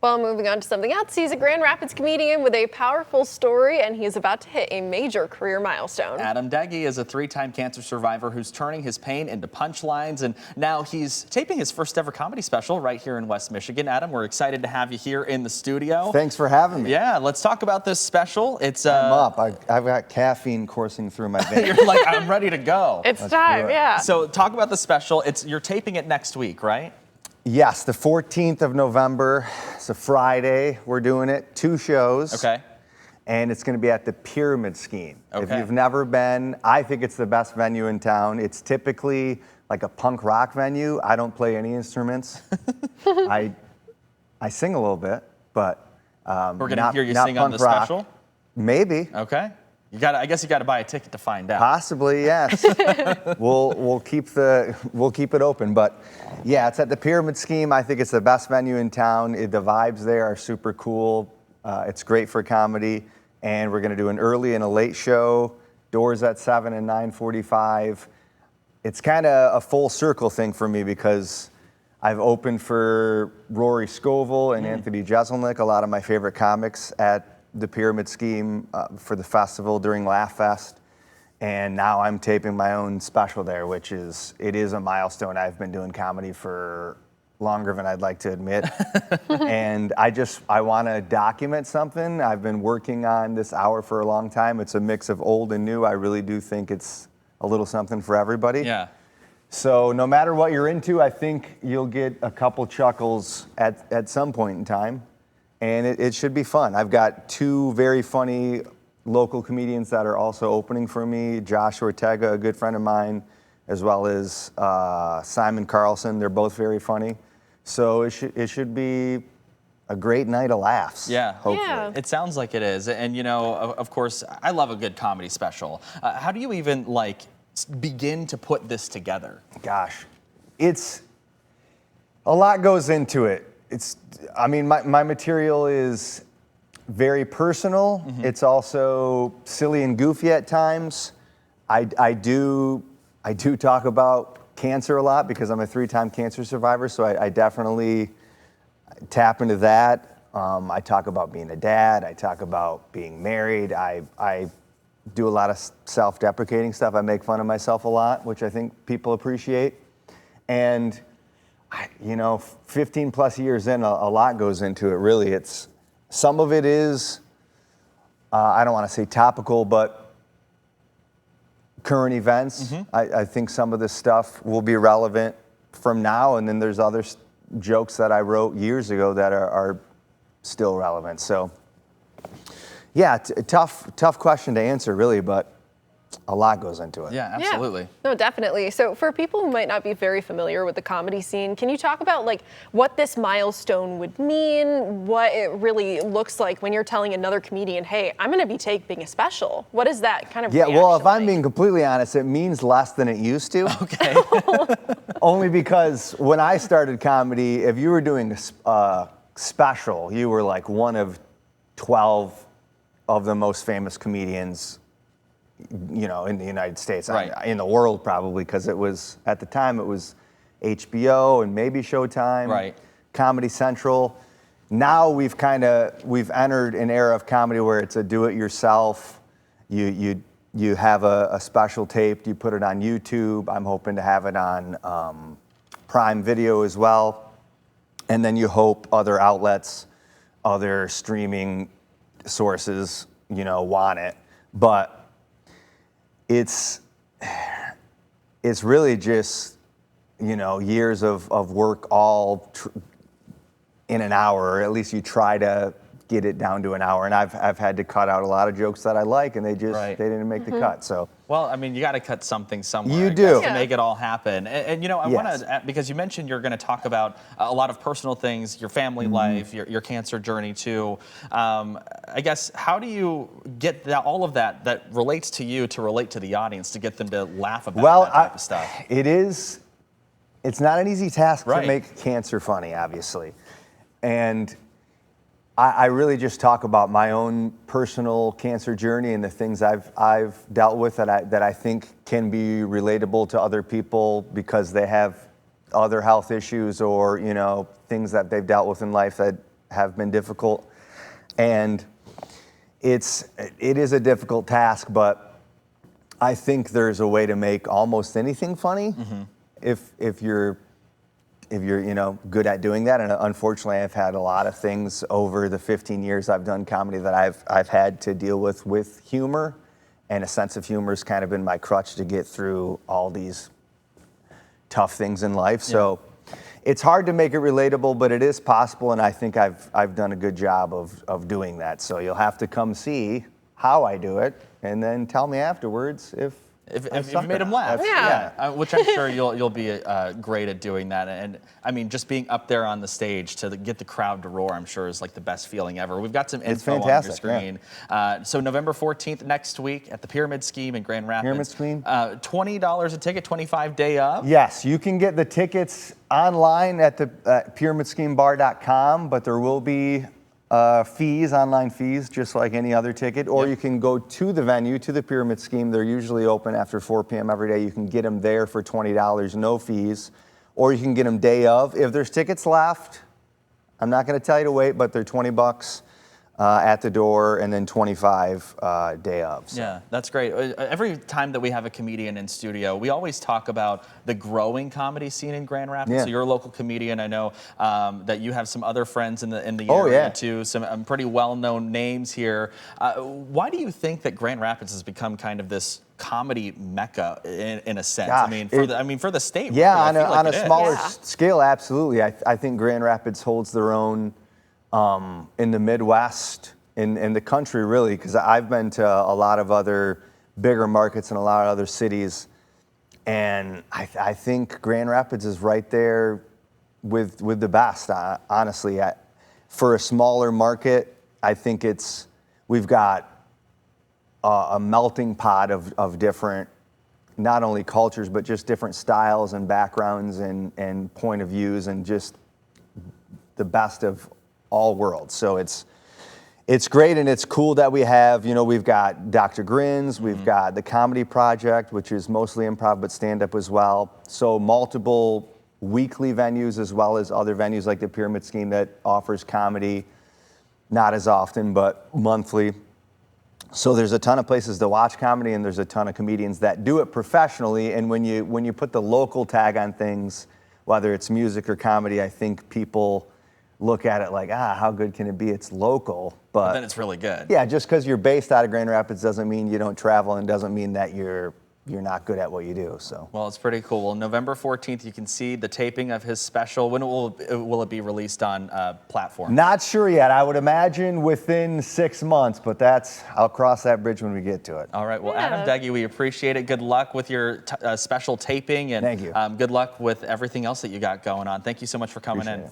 Well, moving on to something else, he's a Grand Rapids comedian with a powerful story, and he is about to hit a major career milestone. Adam Degi is a 3-time cancer survivor who's turning his pain into punchlines, and now he's taping his first ever comedy special right here in West Michigan. Adam, we're excited to have you here in the studio. Thanks for having me. Yeah, let's talk about this special. It's I'm up. I've got caffeine coursing through my veins. You're like, I'm ready to go. It's time, yeah. So talk about the special. You're taping it next week, right? Yes, the 14th of November. It's a Friday. We're doing it. 2 shows. Okay. And it's going to be at the Pyramid Scheme. Okay. If you've never been, I think it's the best venue in town. It's typically like a punk rock venue. I don't play any instruments. I sing a little bit, but we're going to hear you not sing on the punk rock. special? Maybe. Okay. I guess you got to buy a ticket to find out. Possibly, yes. we'll keep it open, but yeah, it's at the Pyramid Scheme. I think it's the best venue in town. The vibes there are super cool. It's great for comedy, and we're going to do an early and a late show. Doors at 7 and 9:45. It's kind of a full circle thing for me because I've opened for Rory Scovel and Anthony Jeselnik, a lot of my favorite comics at the Pyramid Scheme for the festival during Laugh Fest, and now I'm taping my own special there, which is a milestone. I've been doing comedy for longer than I'd like to admit, and I want to document something. I've been working on this hour for a long time. It's a mix of old and new. I really do think it's a little something for everybody. Yeah. So no matter what you're into, I think you'll get a couple chuckles at some point in time. And it should be fun. I've got 2 very funny local comedians that are also opening for me. Josh Ortega, a good friend of mine, as well as Simon Carlson. They're both very funny. So it should be a great night of laughs. Yeah. Hopefully. Yeah. It sounds like it is. And, you know, of course, I love a good comedy special. How do you even, begin to put this together? Gosh, it's a lot goes into it. My material is very personal. Mm-hmm. It's also silly and goofy at times. I do talk about cancer a lot because I'm a 3-time cancer survivor, so I definitely tap into that. I talk about being a dad. I talk about being married. I do a lot of self-deprecating stuff. I make fun of myself a lot, which I think people appreciate. And 15 plus years in, a lot goes into it, really. Some of it is, I don't want to say topical, but current events. Mm-hmm. I think some of this stuff will be relevant from now, and then there's other jokes that I wrote years ago that are still relevant. So, yeah, tough question to answer, really, but a lot goes into it. Yeah, absolutely. Yeah. No, definitely. So for people who might not be very familiar with the comedy scene, can you talk about what this milestone would mean, what it really looks like when you're telling another comedian, hey, I'm going to be taping a special? What is that kind of reaction well, if I'm like? being completely honest, it means less than it used to. Okay. Only because when I started comedy, if you were doing a special, you were like one of 12 of the most famous comedians in the United States, right. In the world probably, because at the time it was HBO and maybe Showtime, right. Comedy Central. Now we've entered an era of comedy where it's a do-it-yourself. You have a special taped, you put it on YouTube. I'm hoping to have it on Prime Video as well, and then you hope other outlets, other streaming sources, want it, but. It's really just, years of work all in an hour, or at least you try to get it down to an hour. And I've had to cut out a lot of jokes that I like, and they didn't make the cut. So. Well, you got to cut something somewhere. You do. To make it all happen. And I Yes. want to, because you mentioned you're going to talk about a lot of personal things, your family life, your cancer journey too. I guess, how do you get all of that relates to you to relate to the audience, to get them to laugh about that type of stuff? It's not an easy task Right. to make cancer funny, obviously. And I really just talk about my own personal cancer journey and the things I've dealt with that I think can be relatable to other people because they have other health issues or things that they've dealt with in life that have been difficult, and it is a difficult task, but I think there's a way to make almost anything funny if you're good at doing that. And unfortunately, I've had a lot of things over the 15 years I've done comedy that I've had to deal with humor, and a sense of humor has kind of been my crutch to get through all these tough things in life. So it's hard to make it relatable, but it is possible, and I think I've done a good job of doing that. So you'll have to come see how I do it, and then tell me afterwards if you made him laugh. Which I'm sure you'll be great at doing that. And I mean, just being up there on the stage to get the crowd to roar, I'm sure is like the best feeling ever. We've got some info on your screen. So November 14th next week at the Pyramid Scheme in Grand Rapids. Pyramid Scheme. $20 a ticket, 25 day of. Yes, you can get the tickets online at the pyramidschemebar.com, but there will be online fees, just like any other ticket, or you can go to the venue, to the Pyramid Scheme. They're usually open after 4 p.m. every day. You can get them there for $20, no fees, or you can get them day of. If there's tickets left, I'm not going to tell you to wait, but they're $20 at the door, and then 25 day of. So. Yeah, that's great. Every time that we have a comedian in studio, we always talk about the growing comedy scene in Grand Rapids. Yeah. So you're a local comedian. I know that you have some other friends in the area too, some pretty well-known names here. Why do you think that Grand Rapids has become kind of this comedy mecca in a sense? Gosh, for the state. Yeah, really, on a smaller Yeah. scale, absolutely. I think Grand Rapids holds their own in the Midwest, in the country, really, because I've been to a lot of other bigger markets and a lot of other cities, and I think Grand Rapids is right there with the best. Honestly, for a smaller market, I think we've got a melting pot of different, not only cultures, but just different styles and backgrounds and point of views, and just the best of all worlds. So it's great, and it's cool that we've got Dr. Grins, we've got the Comedy Project, which is mostly improv but stand-up as well. So multiple weekly venues as well as other venues like the Pyramid Scheme that offers comedy, not as often, but monthly. So there's a ton of places to watch comedy, and there's a ton of comedians that do it professionally. And when you put the local tag on things, whether it's music or comedy, I think people look at it like, how good can it be? It's local, but then it's really good. Yeah, just because you're based out of Grand Rapids doesn't mean you don't travel, and doesn't mean that you're not good at what you do. So. Well, it's pretty cool. Well, November 14th, you can see the taping of his special. When will it be released on platform? Not sure yet. I would imagine within 6 months, but I'll cross that bridge when we get to it. All right. Well, Adam Degi, we appreciate it. Good luck with your special taping, and Thank you. Good luck with everything else that you got going on. Thank you so much for coming in. It.